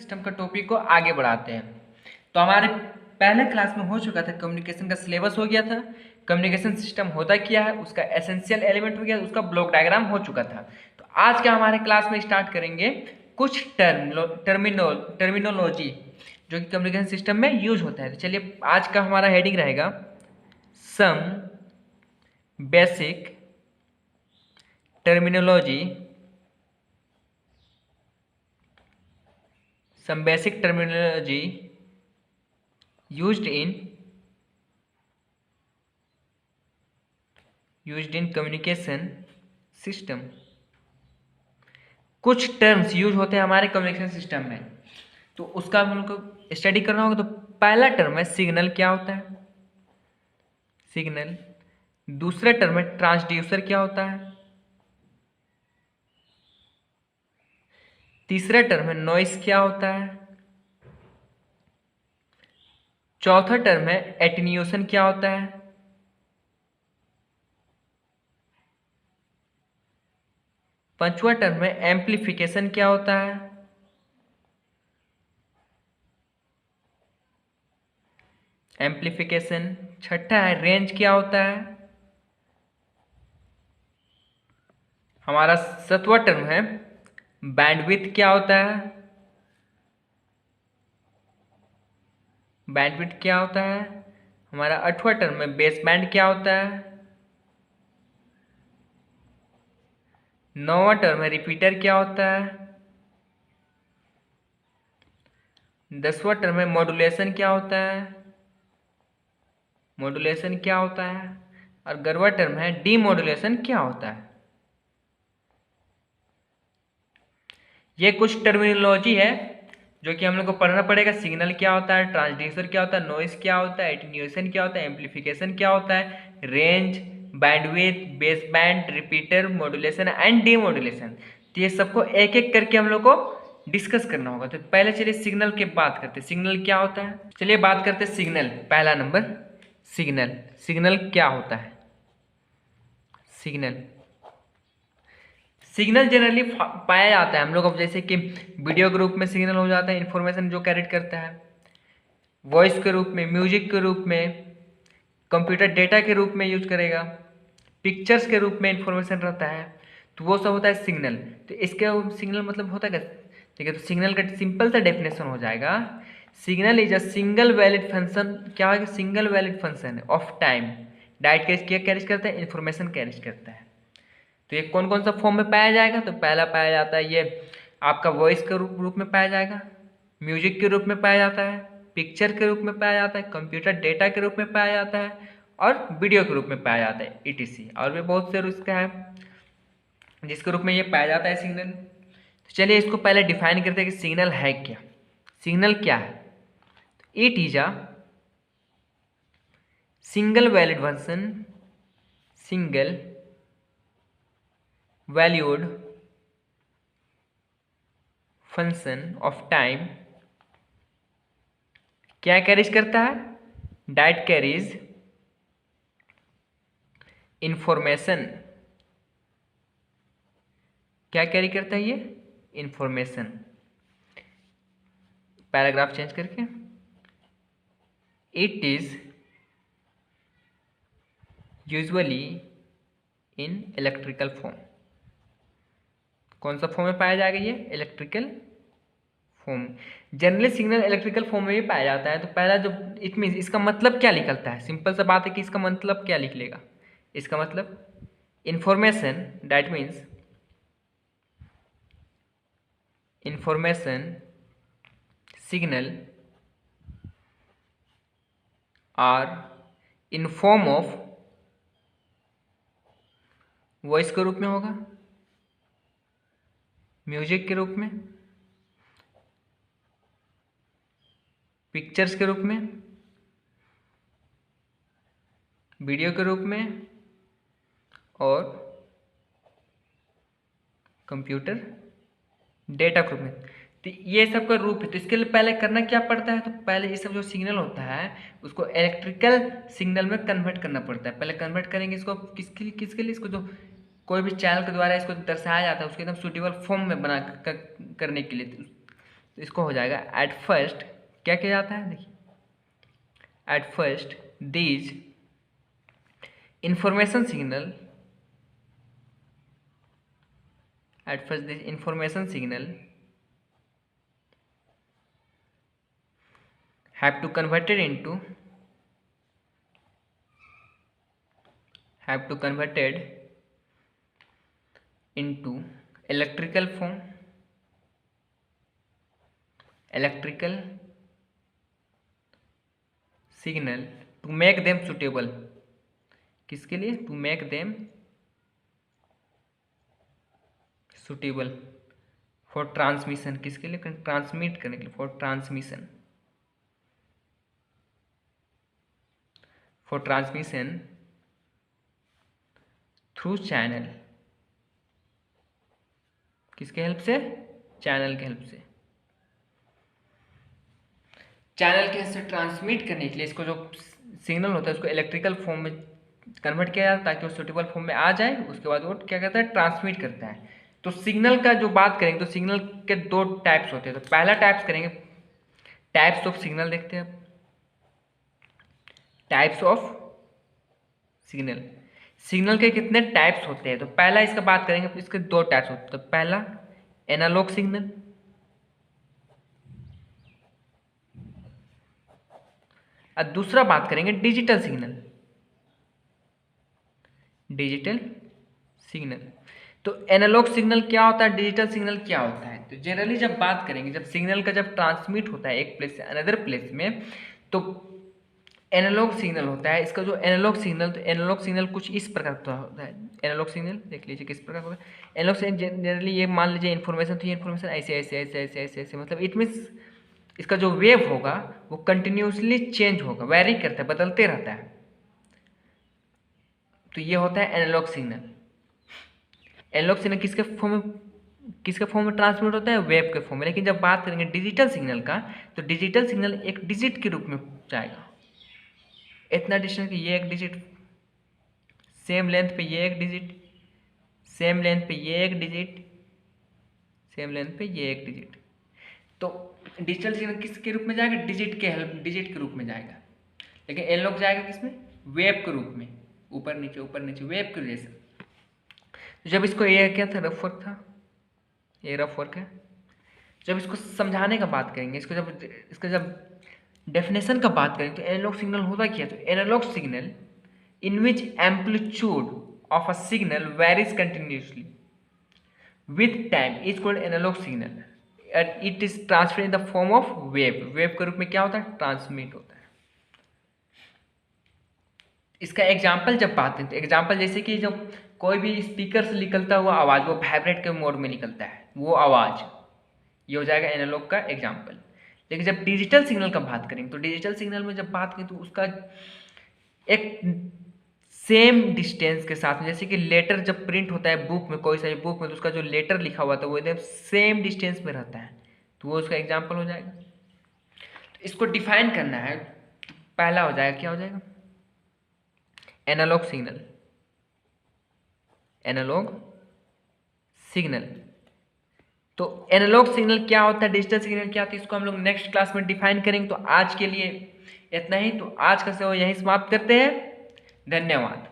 System का topic को आगे बढ़ाते हैं। तो हमारे पहले क्लास में हो चुका था, कम्युनिकेशन का सिलेबस हो गया था, कम्युनिकेशन सिस्टम होता क्या है, उसका एसेंशियल एलिमेंट हो गया, उसका ब्लॉक डायग्राम हो चुका था। तो आज के हमारे क्लास में स्टार्ट करेंगे कुछ टर्मिनोलॉजी जो कि कम्युनिकेशन सिस्टम में यूज होता है। तो चलिए आज का हमारा हेडिंग रहेगा some basic terminology, some basic terminology used in communication system। कुछ टर्म्स यूज होते हैं हमारे कम्युनिकेशन सिस्टम में, तो उसका हम लोग को स्टडी करना होगा। तो पहला टर्म है सिग्नल, क्या होता है सिग्नल। दूसरा टर्म है ट्रांसड्यूसर, क्या होता है। तीसरा टर्म है नॉइस, क्या होता है। चौथा टर्म है एटेन्यूएशन, क्या होता है। पांचवा टर्म है एम्प्लीफिकेशन, क्या होता है। एम्प्लीफिकेशन। छठा है रेंज, क्या होता है। हमारा सातवां टर्म है बैंडविड्थ, क्या होता है। बैंडविड्थ क्या होता है। हमारा आठवां टर्म है बेस बैंड, क्या होता है। नौवां टर्म है रिपीटर, क्या होता है। 10वां टर्म है मॉड्यूलेशन, क्या होता है। मॉड्यूलेशन क्या होता है। और 11वां टर्म है डीमॉड्यूलेशन, क्या होता है। ये कुछ टर्मिनोलॉजी है जो कि हम लोग को पढ़ना पड़ेगा। सिग्नल क्या होता है, ट्रांसड्यूसर क्या होता है, नॉइस क्या होता है, एटेन्यूएशन क्या होता है, एम्प्लीफिकेशन क्या होता है, range, bandwidth, base band, repeater, modulation and demodulation. तो ये सबको एक एक करके हम लोग को डिस्कस करना होगा। तो पहले चलिए सिग्नल की बात करते हैं। सिग्नल क्या होता है, चलिए बात करते हैं सिग्नल। पहला नंबर सिग्नल। सिग्नल क्या होता है। सिग्नल सिग्नल जनरली पाया जाता है हम लोग, अब जैसे कि वीडियो के रूप में सिग्नल हो जाता है, इंफॉर्मेशन जो कैरी करता है। वॉइस के रूप में, म्यूजिक के रूप में, कंप्यूटर डेटा के रूप में यूज करेगा। पिक्चर्स के रूप में इंफॉर्मेशन रहता है, तो वो सब होता है सिग्नल। तो इसके सिग्नल मतलब होता है क्या, ठीक है। तो सिग्नल का सिंपल सा डेफिनेशन हो जाएगा, signal is a single valid function. क्या है, single valid function of time diet carriage, क्या कैरिज करता है, इन्फॉर्मेशन कैरिज करता है। तो ये कौन कौन सा फॉर्म में पाया जाएगा, तो पहला पाया जाता है ये आपका वॉइस के रूप में पाया जाएगा, म्यूजिक के रूप में पाया जाता है, पिक्चर के रूप में पाया जाता है, कंप्यूटर डेटा के रूप में पाया जाता है, और वीडियो के रूप में पाया जाता है, ईटीसी। और भी बहुत से इसका है जिसके रूप में ये पाया जाता है सिग्नल। तो चलिए इसको पहले डिफाइन करते हैं कि सिग्नल है क्या। सिग्नल क्या है, it is a single valid function, single valued function of time. क्या कैरीज करता है, डाइट कैरीज इंफॉर्मेशन। क्या कैरी करता है ये, इंफॉर्मेशन। पैराग्राफ चेंज करके, it is usually in electrical form. कौन सा फॉर्म में पाया जाएगा ये, electrical form. Generally signal electrical form में भी पाया जाता है। तो पहला जो इट मीन्स, इसका मतलब क्या निकलता है, सिंपल सा बात है कि इसका मतलब क्या लिख लेगा। इसका मतलब information, that means information signal are in form of, voice के रूप में होगा, म्यूजिक के रूप में, पिक्चर्स के रूप में, वीडियो के रूप में, और कंप्यूटर डेटा के रूप में। तो ये सब का रूप है। तो इसके लिए पहले करना क्या पड़ता है, तो पहले ये सब जो सिग्नल होता है उसको इलेक्ट्रिकल सिग्नल में कन्वर्ट करना पड़ता है। पहले कन्वर्ट करेंगे इसको किसके लिए, इसको जो कोई भी चैनल के द्वारा इसको दर्शाया जाता है उसके एकदम सुटेबल फॉर्म में करने के लिए। तो इसको हो जाएगा एट फर्स्ट क्या किया जाता है, देखिए at first these information signal, at first this information signal have to converted into electrical signal to make them suitable, किसके लिए, to make them suitable for transmission, किसके लिए, ट्रांसमिट करने के लिए, for transmission थ्रू चैनल, किसके help से, channel के हेल्प से, चैनल के हेल्प से ट्रांसमिट करने के लिए इसको जो सिग्नल होता है उसको इलेक्ट्रिकल फॉर्म में कन्वर्ट किया जाता है ताकि वो सूटेबल फॉर्म में आ जाए। उसके बाद वो क्या करता है, ट्रांसमिट करता है। तो सिग्नल का जो बात करेंगे तो सिग्नल के दो टाइप्स होते हैं। तो पहला टाइप्स करेंगे, टाइप्स ऑफ सिग्नल देखते हैं, टाइप्स ऑफ सिग्नल, सिग्नल के कितने टाइप्स होते हैं। तो पहला इसका बात करेंगे, इसके दो टाइप्स होते हैं। तो पहला एनालॉग सिग्नल, और दूसरा बात करेंगे डिजिटल सिग्नल, डिजिटल सिग्नल। तो एनालॉग सिग्नल क्या होता है, डिजिटल सिग्नल क्या होता है। तो जनरली जब बात करेंगे, जब सिग्नल का जब ट्रांसमिट होता है एक प्लेस से अनदर प्लेस में, तो एनालॉग सिग्नल होता है। इसका जो एनालॉग सिग्नल, तो एनालॉग सिग्नल कुछ इस प्रकार का होता है। एनालॉग सिग्नल देख लीजिए किस प्रकार होता है। एनालॉग सिग्नल जनरली ये मान लीजिए इन्फॉर्मेशन, तो ये इन्फॉर्मेशन ऐसे ऐसे ऐसे ऐसे ऐसे ऐसे, मतलब इट मीन्स इसका जो वेव होगा वो कंटिन्यूसली चेंज होगा, वेरी करता है, बदलते रहता है। तो ये होता है एनालॉग सिग्नल। एनालॉग सिग्नल किसके फॉर्म में ट्रांसमिट होता है, वेव के फॉर्म में। लेकिन जब बात करेंगे डिजिटल सिग्नल का, तो डिजिटल सिग्नल एक डिजिट के रूप में जाएगा। इतना डिस्टेंस, ये एक डिजिट, सेम लेंथ पे ये एक डिजिट, सेम लेंथ पे ये एक डिजिट, सेम लेंथ पे ये एक डिजिट। तो डिजिटल सिग्नल किसके रूप में जाएगा, डिजिट के रूप में जाएगा। लेकिन एनालॉग जाएगा किसमें, वेव के रूप में, ऊपर नीचे वेव के जैसे। जब इसको ये क्या था, रफ वर्क था, ये रफ वर्क है। जब इसको समझाने का बात करेंगे, इसका जब डेफिनेशन का बात करेंगे, तो एनालॉग सिग्नल होता क्या है। तो analogue signal in which amplitude of a signal varies continuously with time is called analogue signal. It is transfer in the form of wave, wave के रूप में क्या होता है, ट्रांसमिट होता है। इसका एग्जाम्पल जब बात करें, तो एग्जाम्पल जैसे कि जब कोई भी स्पीकर से निकलता हुआ आवाज़, वो वाइब्रेट के मोड में निकलता है वो आवाज़, ये हो जाएगा एनालॉग का एग्जाम्पल। लेकिन जब डिजिटल सिग्नल का बात करेंगे, तो डिजिटल सिग्नल में जब बात करें तो उसका एक सेम डिस्टेंस के साथ में, जैसे कि लेटर जब प्रिंट होता है बुक में, कोई सा बुक में, तो उसका जो लेटर लिखा हुआ था वो एकदम सेम डिस्टेंस में रहता है, तो वो उसका एग्जाम्पल हो जाएगा। तो इसको डिफाइन करना है, पहला हो जाएगा, क्या हो जाएगा, एनालॉग सिग्नल, एनालॉग सिग्नल। तो एनालॉग सिग्नल क्या होता है, डिजिटल सिग्नल क्या होता है, इसको हम लोग नेक्स्ट क्लास में डिफाइन करेंगे। तो आज के लिए इतना ही। तो आज का सेवा यहीं समाप्त करते हैं। धन्यवाद।